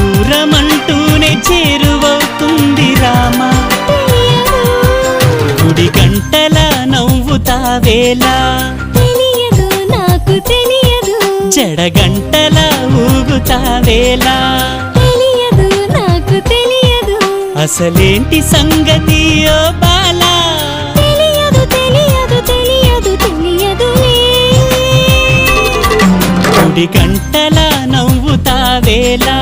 దూరమంటూనే చేరువవుతుంది రామా. గుడి గంటల నవ్వుతావేలా తెలియదు నాకు తెలియదు, జడగంటల ఊగుతావేలా తెలియదు నాకు తెలియదు, అసలేంటి సంగతి ఓ బాలా తెలియదు తెలియదు తెలియదు తెలియదులే. గుడి గంటల నవ్వుతావేలా